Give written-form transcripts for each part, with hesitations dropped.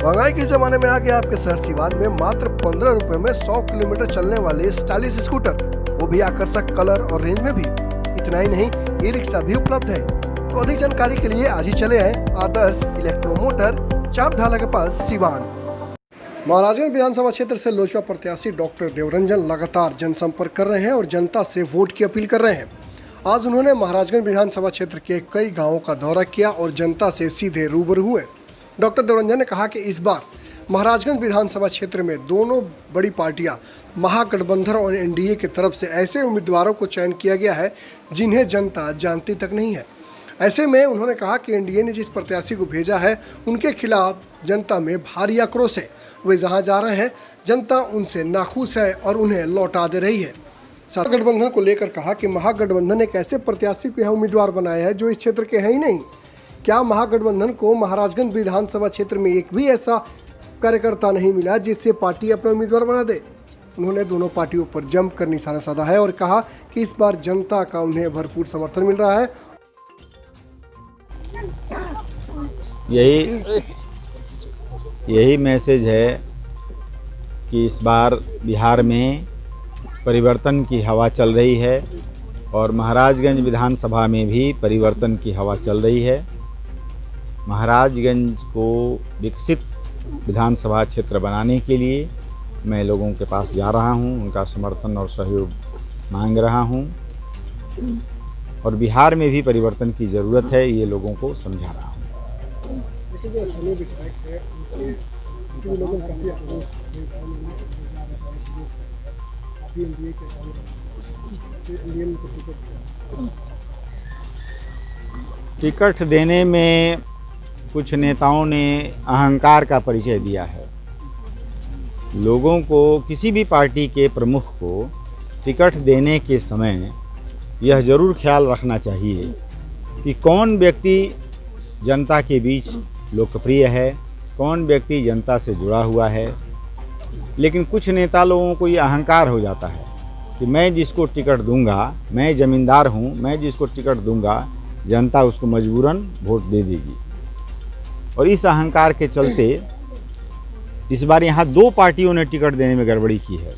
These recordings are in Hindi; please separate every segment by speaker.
Speaker 1: महंगाई के जमाने में आ गया आपके शहर सिवान में मात्र 15 रुपए में 100 किलोमीटर चलने वाले स्टाइलिश स्कूटर, वो भी आकर्षक कलर और रेंज में भी। इतना ही नहीं, ई रिक्शा भी उपलब्ध है। तो अधिक जानकारी के लिए आज ही चले आए आदर्श इलेक्ट्रोमोटर, चाप ढाला के पास, सिवान। महाराजगंज विधानसभा क्षेत्र से लोजपा प्रत्याशी डॉक्टर देवरंजन लगातार जनसंपर्क कर रहे हैं और जनता से वोट की अपील कर रहे हैं। आज उन्होंने महाराजगंज विधानसभा क्षेत्र के कई गांवों का दौरा किया और जनता से सीधे रूबरू हुए। डॉक्टर देवरंजन ने कहा कि इस बार महाराजगंज विधानसभा क्षेत्र में दोनों बड़ी पार्टियां महागठबंधन और एनडीए की तरफ से ऐसे उम्मीदवारों को चयन किया गया है जिन्हें जनता जानती तक नहीं है। ऐसे में उन्होंने कहा कि एनडीए ने जिस प्रत्याशी को भेजा है उनके खिलाफ जनता में भारी आक्रोश है। वे जहां जा रहे हैं जनता उनसे नाखुश है और उन्हें लौटा दे रही है। गठबंधन को लेकर कहा कि महागठबंधन ने एक ऐसे प्रत्याशी को यहाँ उम्मीदवार बनाया है जो इस क्षेत्र के हैं ही नहीं। क्या महागठबंधन को महाराजगंज विधानसभा क्षेत्र में एक भी ऐसा कार्यकर्ता नहीं मिला जिससे पार्टी अपना उम्मीदवार बना दे? उन्होंने दोनों पार्टियों पर जमकर निशाना साधा है और कहा कि इस बार जनता का उन्हें भरपूर समर्थन मिल रहा है।
Speaker 2: यही मैसेज है कि इस बार बिहार में परिवर्तन की हवा चल रही है और महाराजगंज विधानसभा में भी परिवर्तन की हवा चल रही है। महाराजगंज को विकसित विधानसभा क्षेत्र बनाने के लिए मैं लोगों के पास जा रहा हूं, उनका समर्थन और सहयोग मांग रहा हूं और बिहार में भी परिवर्तन की ज़रूरत है, ये लोगों को समझा रहा हूं। टिकट देने में कुछ नेताओं ने अहंकार का परिचय दिया है। लोगों को, किसी भी पार्टी के प्रमुख को टिकट देने के समय यह जरूर ख्याल रखना चाहिए कि कौन व्यक्ति जनता के बीच लोकप्रिय है, कौन व्यक्ति जनता से जुड़ा हुआ है। लेकिन कुछ नेता लोगों को ये अहंकार हो जाता है कि मैं जिसको टिकट दूंगा, मैं ज़मींदार हूँ, मैं जिसको टिकट दूंगा जनता उसको मजबूरन वोट दे देगी। और इस अहंकार के चलते इस बार यहाँ दो पार्टियों ने टिकट देने में गड़बड़ी की है।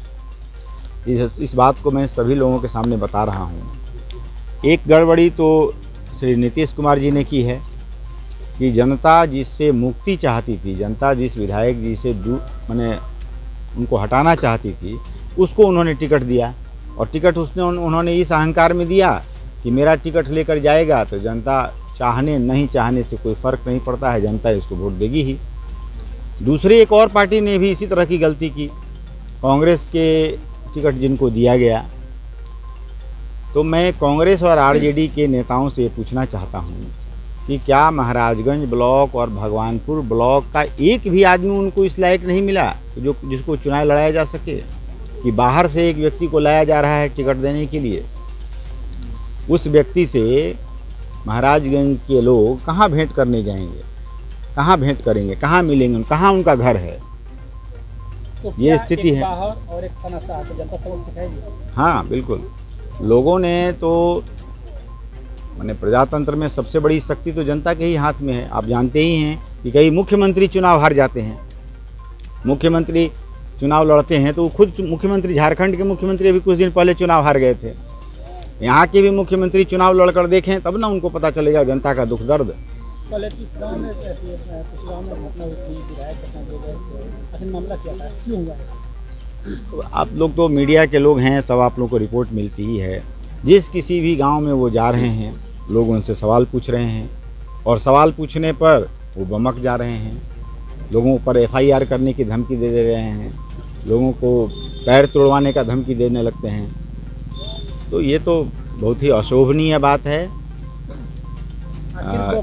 Speaker 2: इस बात को मैं सभी लोगों के सामने बता रहा हूँ। एक गड़बड़ी तो श्री नीतीश कुमार जी ने की है कि जनता जिससे मुक्ति चाहती थी, जनता जिस विधायक जी से माने उनको हटाना चाहती थी, उसको उन्होंने टिकट दिया और टिकट उन्होंने इस अहंकार में दिया कि मेरा टिकट लेकर जाएगा तो जनता चाहने नहीं चाहने से कोई फ़र्क नहीं पड़ता है, जनता इसको वोट देगी ही। दूसरी एक और पार्टी ने भी इसी तरह की गलती की। कांग्रेस के टिकट जिनको दिया गया, तो मैं कांग्रेस और आरजेडी के नेताओं से पूछना चाहता हूँ कि क्या महाराजगंज ब्लॉक और भगवानपुर ब्लॉक का एक भी आदमी उनको इस लायक नहीं मिला जो जिसको चुनाव लड़ाया जा सके, कि बाहर से एक व्यक्ति को लाया जा रहा है टिकट देने के लिए। उस व्यक्ति से महाराजगंज के लोग कहाँ भेंट करने जाएंगे, कहाँ भेंट करेंगे, कहाँ मिलेंगे, कहाँ उनका घर है?
Speaker 3: तो
Speaker 2: ये स्थिति है।
Speaker 3: और एक तनासा तो जनता सबको सिखाएगी।
Speaker 2: हाँ बिल्कुल, लोगों ने तो माने प्रजातंत्र में सबसे बड़ी शक्ति तो जनता के ही हाथ में है। आप जानते ही हैं कि कई मुख्यमंत्री चुनाव हार जाते हैं। मुख्यमंत्री चुनाव लड़ते हैं तो खुद मुख्यमंत्री, झारखंड के मुख्यमंत्री अभी कुछ दिन पहले चुनाव हार गए थे। यहाँ के भी मुख्यमंत्री चुनाव लड़कर देखें तब ना उनको पता चलेगा जनता का दुख दर्द।
Speaker 3: कल इस गाँव में घटना हुई थी, विधायक के साथ आखिर मामला क्या था, क्यों हुआ ऐसा?
Speaker 2: आप लोग तो मीडिया के लोग हैं, सब आप लोग को रिपोर्ट मिलती ही है। जिस किसी भी गांव में वो जा रहे हैं, लोग उनसे सवाल पूछ रहे हैं और सवाल पूछने पर वो बमक जा रहे हैं। लोगों पर एफआईआर करने की धमकी दे रहे हैं, लोगों को पैर तोड़वाने का धमकी देने लगते हैं। तो ये तो बहुत ही अशोभनीय बात है।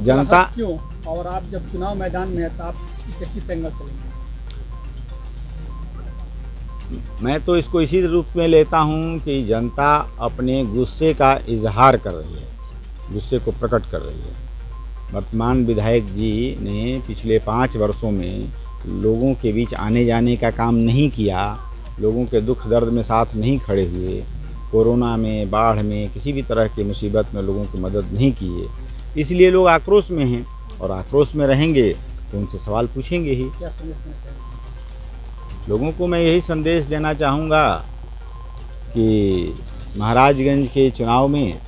Speaker 2: जनता
Speaker 3: क्यों, और आप जब चुनाव मैदान में हैं तो आप इसे किस एंगल से लेंगे?
Speaker 2: मैं तो इसको इसी रूप में लेता हूं कि जनता अपने गुस्से का इजहार कर रही है, गुस्से को प्रकट कर रही है। वर्तमान विधायक जी ने पिछले 5 वर्षों में लोगों के बीच आने जाने का काम नहीं किया, लोगों के दुख दर्द में साथ नहीं खड़े हुए, कोरोना में, बाढ़ में, किसी भी तरह की मुसीबत में लोगों की मदद नहीं किए। इसलिए लोग आक्रोश में हैं और आक्रोश में रहेंगे तो उनसे सवाल पूछेंगे ही।
Speaker 3: क्या संदेश देना चाहिए?
Speaker 2: लोगों को मैं यही संदेश देना चाहूँगा कि महाराजगंज के चुनाव में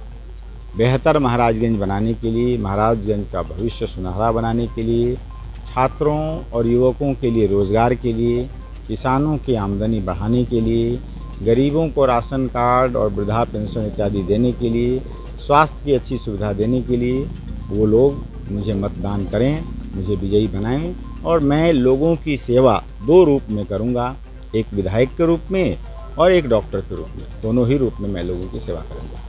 Speaker 2: बेहतर महाराजगंज बनाने के लिए, महाराजगंज का भविष्य सुनहरा बनाने के लिए, छात्रों और युवकों के लिए रोज़गार के लिए, किसानों की आमदनी बढ़ाने के लिए, गरीबों को राशन कार्ड और वृद्धा पेंशन इत्यादि देने के लिए, स्वास्थ्य की अच्छी सुविधा देने के लिए वो लोग मुझे मतदान करें, मुझे विजयी बनाएं और मैं लोगों की सेवा 2 रूप में करूंगा, एक विधायक के रूप में और एक डॉक्टर के रूप में। दोनों ही रूप में मैं लोगों की सेवा करूंगा।